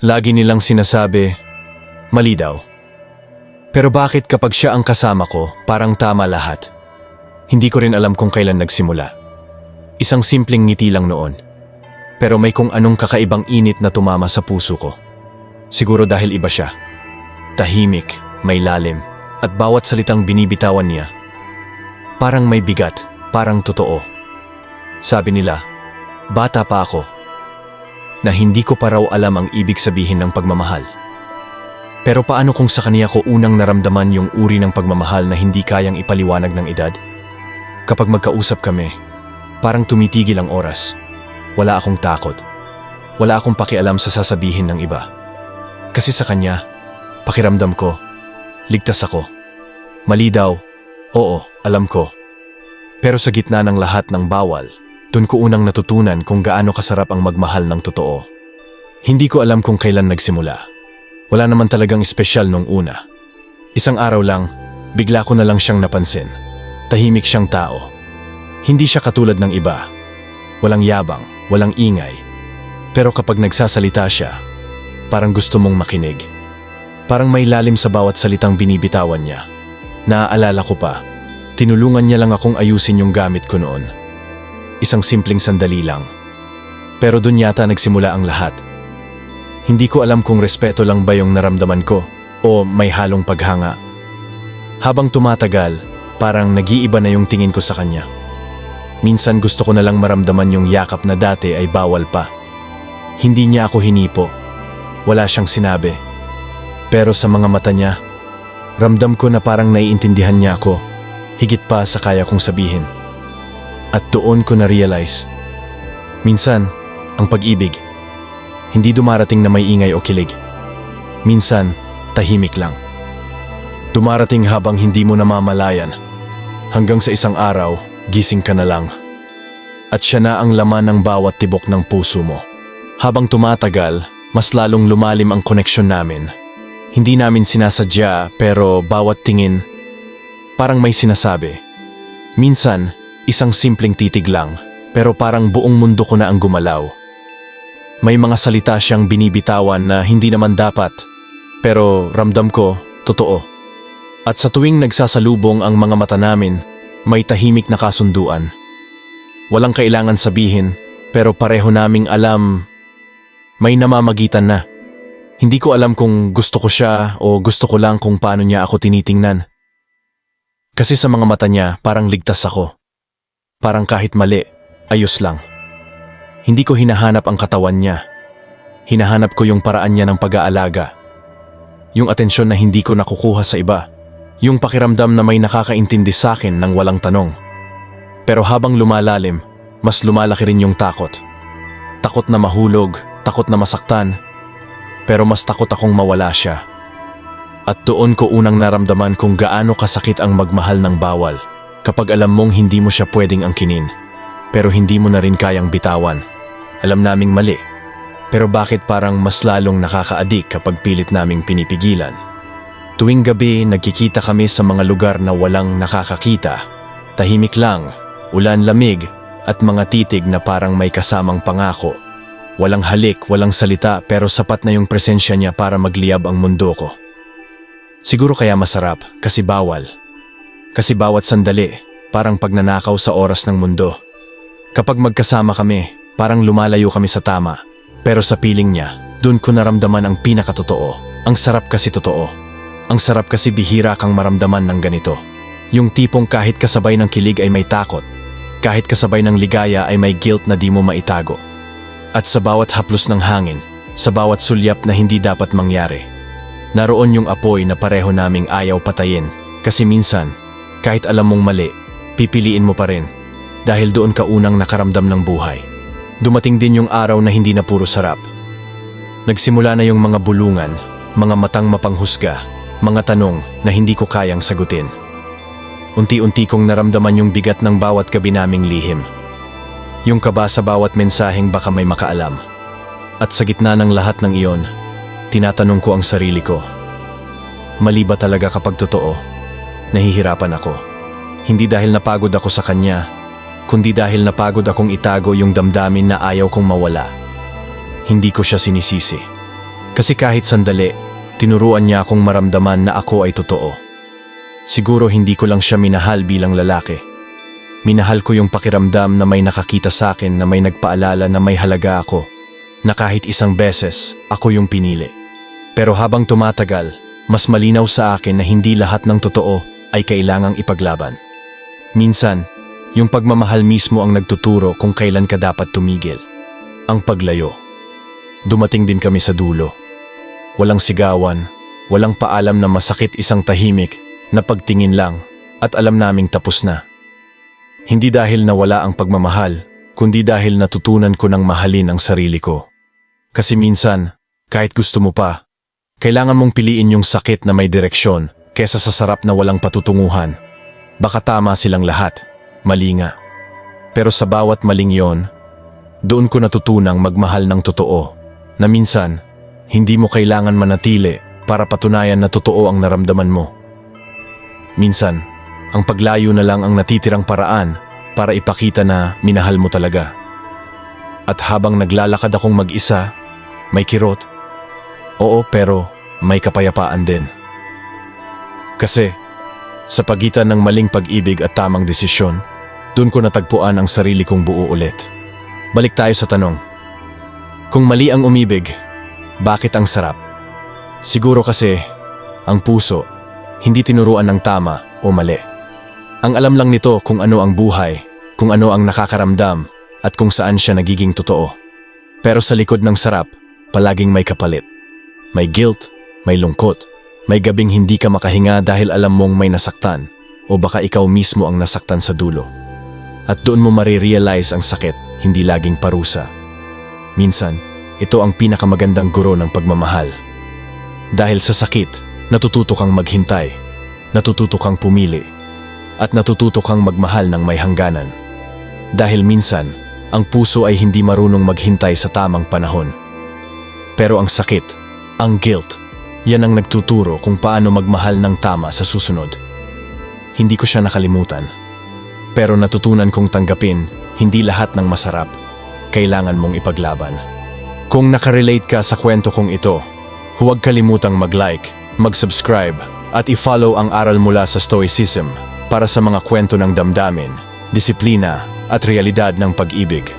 Lagi nilang sinasabi, mali daw. Pero bakit kapag siya ang kasama ko, parang tama lahat? Hindi ko rin alam kung kailan nagsimula. Isang simpleng ngiti lang noon. Pero may kung anong kakaibang init na tumama sa puso ko. Siguro dahil iba siya. Tahimik, may lalim, at bawat salitang binibitawan niya. Parang may bigat, parang totoo. Sabi nila, bata pa ako, na hindi ko pa raw alam ang ibig sabihin ng pagmamahal. Pero paano kung sa kaniya ko unang naramdaman yung uri ng pagmamahal na hindi kayang ipaliwanag ng edad? Kapag magkausap kami, parang tumitigil ang oras. Wala akong takot. Wala akong pakialam sa sasabihin ng iba. Kasi sa kanya, pakiramdam ko, ligtas ako. Mali daw, oo, alam ko. Pero sa gitna ng lahat ng bawal, dun ko unang natutunan kung gaano kasarap ang magmahal ng totoo. Hindi ko alam kung kailan nagsimula. Wala naman talagang espesyal nung una. Isang araw lang, bigla ko na lang siyang napansin. Tahimik siyang tao. Hindi siya katulad ng iba. Walang yabang, walang ingay. Pero kapag nagsasalita siya, parang gusto mong makinig. Parang may lalim sa bawat salitang binibitawan niya. Naaalala ko pa, tinulungan niya lang akong ayusin yung gamit ko noon. Isang simpleng sandali lang. Pero dun yata nagsimula ang lahat. Hindi ko alam kung respeto lang ba yung naramdaman ko o may halong paghanga. Habang tumatagal, parang nag-iiba na yung tingin ko sa kanya. Minsan gusto ko na lang maramdaman yung yakap na dati ay bawal pa. Hindi niya ako hinipo. Wala siyang sinabi. Pero sa mga mata niya, ramdam ko na parang naiintindihan niya ako, higit pa sa kaya kong sabihin. At doon ko na-realize, minsan, ang pag-ibig, hindi dumarating na may ingay o kilig. Minsan, tahimik lang. Dumarating habang hindi mo namamalayan. Hanggang sa isang araw, gising ka na lang. At siya na ang laman ng bawat tibok ng puso mo. Habang tumatagal, mas lalong lumalim ang koneksyon namin. Hindi namin sinasadya pero bawat tingin, parang may sinasabi. Minsan, isang simpleng titig lang, pero parang buong mundo ko na ang gumalaw. May mga salita siyang binibitawan na hindi naman dapat, pero ramdam ko, totoo. At sa tuwing nagsasalubong ang mga mata namin, may tahimik na kasunduan. Walang kailangan sabihin, pero pareho naming alam, may namamagitan na. Hindi ko alam kung gusto ko siya o gusto ko lang kung paano niya ako tinitingnan. Kasi sa mga mata niya, parang ligtas ako. Parang kahit mali, ayos lang. Hindi ko hinahanap ang katawan niya. Hinahanap ko yung paraan niya ng pag-aalaga. Yung atensyon na hindi ko nakukuha sa iba. Yung pakiramdam na may nakakaintindi sa akin nang walang tanong. Pero habang lumalalim, mas lumalaki rin yung takot. Takot na mahulog, takot na masaktan. Pero mas takot akong mawala siya. At doon ko unang naramdaman kung gaano kasakit ang magmahal ng bawal. Kapag alam mong hindi mo siya pwedeng angkinin. Pero hindi mo na rin kayang bitawan. Alam naming mali, pero bakit parang mas lalong nakakaadik kapag pilit naming pinipigilan? Tuwing gabi, nagkikita kami sa mga lugar na walang nakakakita. Tahimik lang, ulan lamig, at mga titig na parang may kasamang pangako. Walang halik, walang salita, pero sapat na yung presensya niya para magliyab ang mundo ko. Siguro kaya masarap, kasi bawal. Kasi bawat sandali, parang pagnanakaw sa oras ng mundo. Kapag magkasama kami, parang lumalayo kami sa tama. Pero sa piling niya, dun ko naramdaman ang pinakatotoo. Ang sarap kasi totoo. Ang sarap kasi bihira kang maramdaman ng ganito. Yung tipong kahit kasabay ng kilig ay may takot. Kahit kasabay ng ligaya ay may guilt na di mo maitago. At sa bawat haplos ng hangin, sa bawat sulyap na hindi dapat mangyari, naroon yung apoy na pareho naming ayaw patayin. Kasi minsan, kahit alam mong mali, pipiliin mo pa rin. Dahil doon ka unang nakaramdam ng buhay. Dumating din yung araw na hindi na puro sarap. Nagsimula na yung mga bulungan, mga matang mapanghusga, mga tanong na hindi ko kayang sagutin. Unti-unti kong naramdaman yung bigat ng bawat gabi naming lihim. Yung kaba sa bawat mensaheng baka may makaalam. At sa gitna ng lahat ng iyon, tinatanong ko ang sarili ko. Mali ba talaga kapag totoo? Nahihirapan ako. Hindi dahil napagod ako sa kanya, kundi dahil napagod akong itago yung damdamin na ayaw kong mawala. Hindi ko siya sinisisi. Kasi kahit sandali, tinuruan niya akong maramdaman na ako ay totoo. Siguro hindi ko lang siya minahal bilang lalaki. Minahal ko yung pakiramdam na may nakakita sa akin na may nagpaalala na may halaga ako, na kahit isang beses, ako yung pinili. Pero habang tumatagal, mas malinaw sa akin na hindi lahat ng totoo ay kailangang ipaglaban. Minsan, yung pagmamahal mismo ang nagtuturo kung kailan ka dapat tumigil. Ang paglayo. Dumating din kami sa dulo. Walang sigawan, walang paalam na masakit, isang tahimik na pagtingin lang at alam naming tapos na. Hindi dahil nawala ang pagmamahal, kundi dahil natutunan ko ng mahalin ang sarili ko. Kasi minsan, kahit gusto mo pa, kailangan mong piliin yung sakit na may direksyon kesa sa sarap na walang patutunguhan. Baka tama silang lahat, mali nga. Pero sa bawat maling yon, doon ko natutunang magmahal ng totoo, na minsan, hindi mo kailangan manatili para patunayan na totoo ang naramdaman mo. Minsan, ang paglayo na lang ang natitirang paraan para ipakita na minahal mo talaga. At habang naglalakad akong mag-isa, may kirot. Oo, pero may kapayapaan din. Kasi, sa pagitan ng maling pag-ibig at tamang desisyon, doon ko natagpuan ang sarili kong buo ulit. Balik tayo sa tanong. Kung mali ang umibig, bakit ang sarap? Siguro kasi, ang puso, hindi tinuruan ng tama o mali. Ang alam lang nito kung ano ang buhay, kung ano ang nakakaramdam, at kung saan siya nagiging totoo. Pero sa likod ng sarap, palaging may kapalit. May guilt, may lungkot, may gabing hindi ka makahinga dahil alam mong may nasaktan, o baka ikaw mismo ang nasaktan sa dulo. At doon mo marirealize ang sakit, hindi laging parusa. Minsan, ito ang pinakamagandang guro ng pagmamahal. Dahil sa sakit, natututo kang maghintay, natututo kang pumili, at natututo kang magmahal ng may hangganan. Dahil minsan, ang puso ay hindi marunong maghintay sa tamang panahon. Pero ang sakit, ang guilt, yan ang nagtuturo kung paano magmahal ng tama sa susunod. Hindi ko siya nakalimutan. Pero natutunan kong tanggapin, hindi lahat ng masarap, kailangan mong ipaglaban. Kung nakarelate ka sa kwento kong ito, huwag kalimutang mag-like, mag-subscribe, at i-follow ang Aral Mula sa Stoicism para sa mga kwento ng damdamin, disiplina at realidad ng pag-ibig.